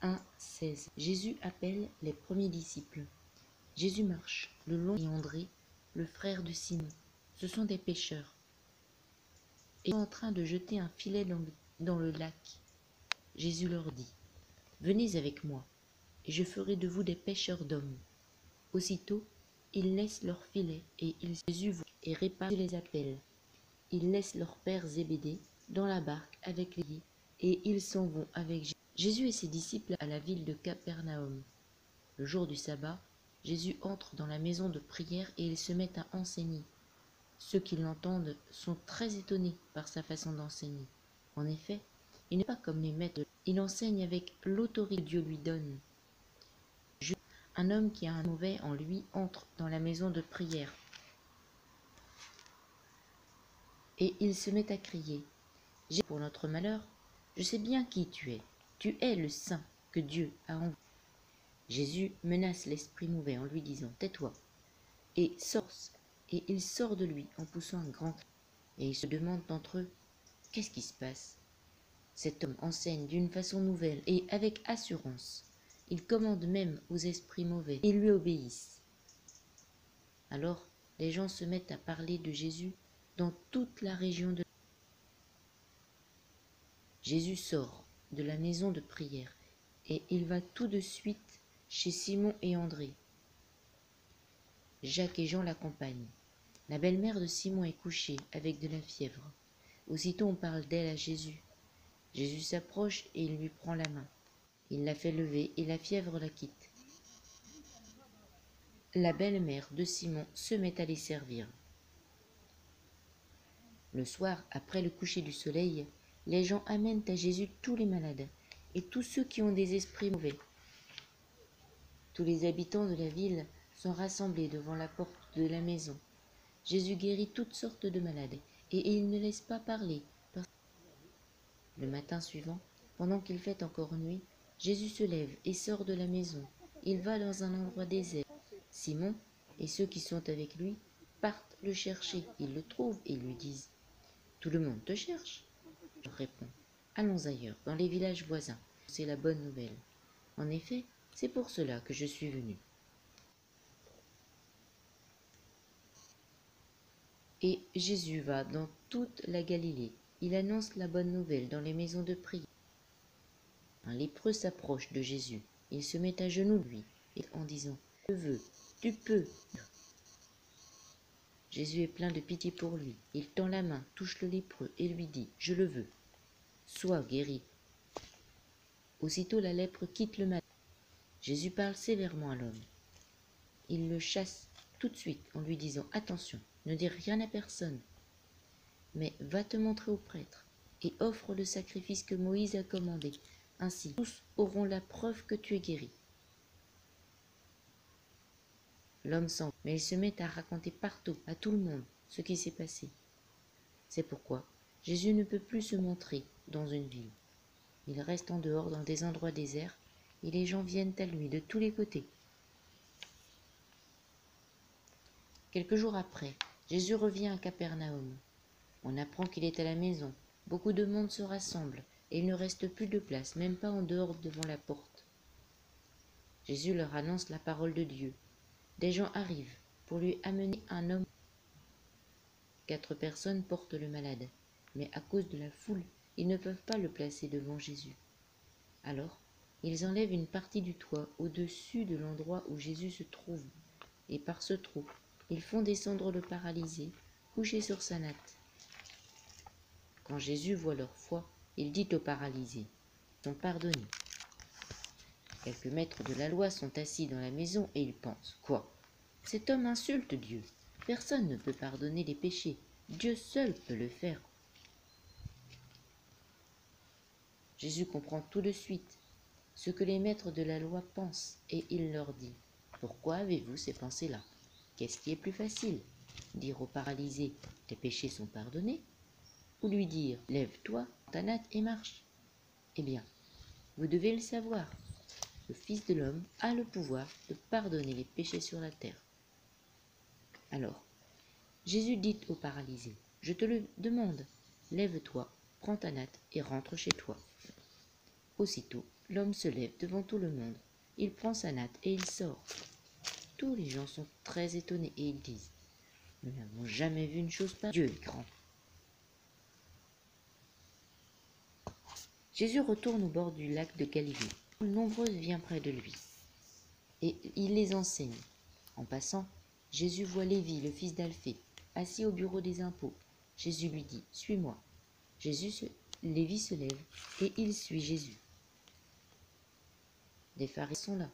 1,16. Jésus appelle les premiers disciples. Jésus marche le long et André, le frère de Simon. Ce sont des pêcheurs. Ils sont en train de jeter un filet dans le lac. Jésus leur dit, « Venez avec moi, et je ferai de vous des pêcheurs d'hommes. » Aussitôt, ils laissent leur filet, et Jésus voit et répare les appels. Ils laissent leur père Zébédée dans la barque avec les guides, et ils s'en vont avec Jésus. Jésus et ses disciples à la ville de Capernaum. Le jour du sabbat, Jésus entre dans la maison de prière et il se met à enseigner. Ceux qui l'entendent sont très étonnés par sa façon d'enseigner. En effet, il n'est pas comme les maîtres, il enseigne avec l'autorité que Dieu lui donne. Un homme qui a un mauvais en lui entre dans la maison de prière. Et il se met à crier, « Jésus, pour notre malheur, je sais bien qui tu es. Tu es le Saint que Dieu a envoyé. » Jésus menace l'esprit mauvais en lui disant, « Tais-toi !» Et il sort de lui en poussant un grand cri. Et ils se demandent entre eux, « Qu'est-ce qui se passe ?» Cet homme enseigne d'une façon nouvelle et avec assurance. Il commande même aux esprits mauvais et lui obéissent. Alors, les gens se mettent à parler de Jésus dans toute la région de... Jésus sort de la maison de prière et il va tout de suite chez Simon et André. Jacques et Jean l'accompagnent. La belle-mère de Simon est couchée avec de la fièvre. Aussitôt on parle d'elle à Jésus. Jésus s'approche et il lui prend la main. Il la fait lever et la fièvre la quitte. La belle-mère de Simon se met à les servir. Le soir, après le coucher du soleil, les gens amènent à Jésus tous les malades et tous ceux qui ont des esprits mauvais. Tous les habitants de la ville sont rassemblés devant la porte de la maison. Jésus guérit toutes sortes de malades et il ne laisse pas parler. Le matin suivant, pendant qu'il fait encore nuit, Jésus se lève et sort de la maison. Il va dans un endroit désert. Simon et ceux qui sont avec lui partent le chercher. Ils le trouvent et lui disent, « Tout le monde te cherche. » Je réponds, « Allons ailleurs, dans les villages voisins. C'est la bonne nouvelle. En effet, c'est pour cela que je suis venu. » Et Jésus va dans toute la Galilée. Il annonce la bonne nouvelle dans les maisons de prière. Un lépreux s'approche de Jésus. Il se met à genoux lui, en disant, « Je veux, tu peux. » Jésus est plein de pitié pour lui. Il tend la main, touche le lépreux et lui dit, « Je le veux. Sois guéri. » Aussitôt la lèpre quitte le malade. Jésus parle sévèrement à l'homme. Il le chasse tout de suite en lui disant, « Attention, ne dis rien à personne, mais va te montrer au prêtre et offre le sacrifice que Moïse a commandé. Ainsi, tous auront la preuve que tu es guéri. » L'homme s'en va, mais il se met à raconter partout, à tout le monde, ce qui s'est passé. C'est pourquoi Jésus ne peut plus se montrer dans une ville. Il reste en dehors dans des endroits déserts et les gens viennent à lui de tous les côtés. Quelques jours après, Jésus revient à Capernaum. On apprend qu'il est à la maison. Beaucoup de monde se rassemble et il ne reste plus de place, même pas en dehors devant la porte. Jésus leur annonce la parole de Dieu. Des gens arrivent pour lui amener un homme. 4 personnes portent le malade, mais à cause de la foule, ils ne peuvent pas le placer devant Jésus. Alors, ils enlèvent une partie du toit au-dessus de l'endroit où Jésus se trouve, et par ce trou, ils font descendre le paralysé, couché sur sa natte. Quand Jésus voit leur foi, il dit au paralysé, « Ils sont pardonnés. » Quelques maîtres de la loi sont assis dans la maison et ils pensent, « Quoi ? Cet homme insulte Dieu. Personne ne peut pardonner les péchés. Dieu seul peut le faire. » Jésus comprend tout de suite ce que les maîtres de la loi pensent et il leur dit, « Pourquoi avez-vous ces pensées-là? Qu'est-ce qui est plus facile? Dire au paralysé, tes péchés sont pardonnés? Ou lui dire, lève-toi, ta natte et marche? Eh bien, vous devez le savoir. Le Fils de l'homme a le pouvoir de pardonner les péchés sur la terre. » Alors, Jésus dit au paralysé, « Je te le demande, lève-toi prends ta natte et rentre chez toi. » Aussitôt, l'homme se lève devant tout le monde. Il prend sa natte et il sort. Tous les gens sont très étonnés et ils disent: « Nous n'avons jamais vu une chose pareille. Dieu est grand. » Jésus retourne au bord du lac de Galilée. Une foule nombreuse vient près de lui et il les enseigne. En passant, Jésus voit Lévi, le fils d'Alphée, assis au bureau des impôts. Jésus lui dit: « Suis-moi. » Lévi se lève et il suit Jésus. Des pharisiens sont là.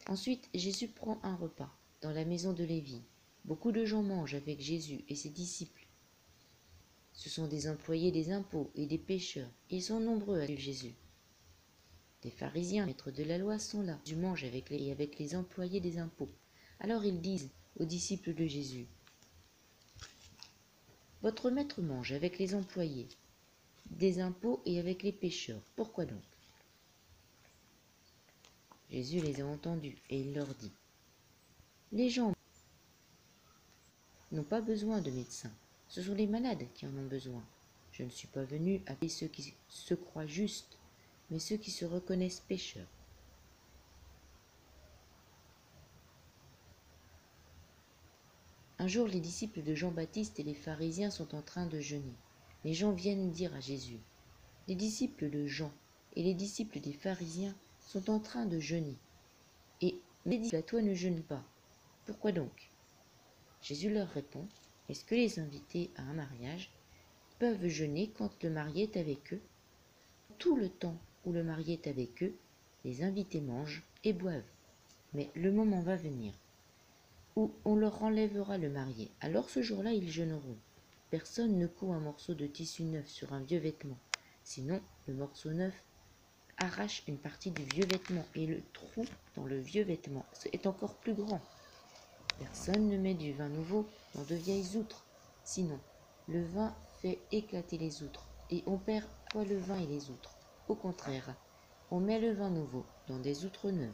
Ensuite, Jésus prend un repas dans la maison de Lévi. Beaucoup de gens mangent avec Jésus et ses disciples. Ce sont des employés des impôts et des pêcheurs. Ils sont nombreux à suivre Jésus. Des pharisiens, maîtres de la loi, sont là. Jésus mange avec les employés des impôts. Alors ils disent aux disciples de Jésus: « Votre maître mange avec les employés des impôts et avec les pêcheurs. Pourquoi donc ?» Jésus les a entendus et il leur dit: « Les gens n'ont pas besoin de médecins, ce sont les malades qui en ont besoin. Je ne suis pas venu appeler ceux qui se croient justes, mais ceux qui se reconnaissent pécheurs. » Un jour, les disciples de Jean-Baptiste et les pharisiens sont en train de jeûner. Les gens viennent dire à Jésus: « Les disciples de Jean et les disciples des pharisiens sont en train de jeûner, et les disciples à toi ne jeûnent pas. Pourquoi donc ?» Jésus leur répond: « Est-ce que les invités à un mariage peuvent jeûner quand le marié est avec eux? Tout le temps où le marié est avec eux, les invités mangent et boivent. Mais le moment va venir où on leur enlèvera le marié. Alors ce jour-là, ils jeûneront. Personne ne coud un morceau de tissu neuf sur un vieux vêtement. Sinon, le morceau neuf arrache une partie du vieux vêtement et le trou dans le vieux vêtement est encore plus grand. Personne ne met du vin nouveau dans de vieilles outres. Sinon, le vin fait éclater les outres et on perd soit le vin et les outres. Au contraire, on met le vin nouveau dans des outres neuves. »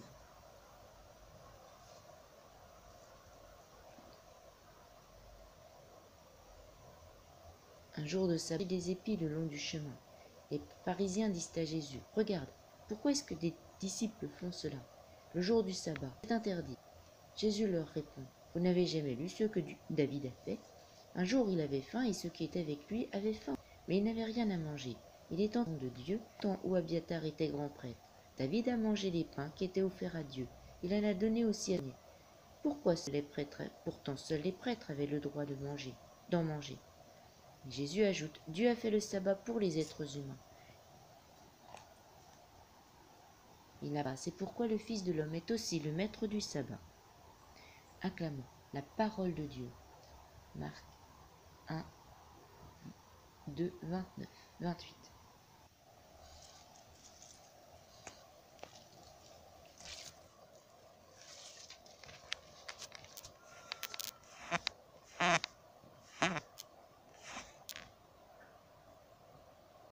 Un jour de sabbat, des épis le long du chemin. Les pharisiens disent à Jésus: « Regarde, pourquoi est-ce que des disciples font cela? Le jour du sabbat, c'est interdit. » Jésus leur répond: « Vous n'avez jamais lu ce que David a fait? Un jour il avait faim et ceux qui étaient avec lui avaient faim, mais il n'avait rien à manger. Il est enfant de Dieu, tant où Abiatar était grand prêtre. David a mangé les pains qui étaient offerts à Dieu. Il en a donné aussi à nous. Pourquoi pourtant seuls les prêtres avaient le droit d'en manger. » Jésus ajoute: « Dieu a fait le sabbat pour les êtres humains. C'est pourquoi le Fils de l'homme est aussi le maître du sabbat. » Acclamons la parole de Dieu. Marc 1, 2, 29, 28.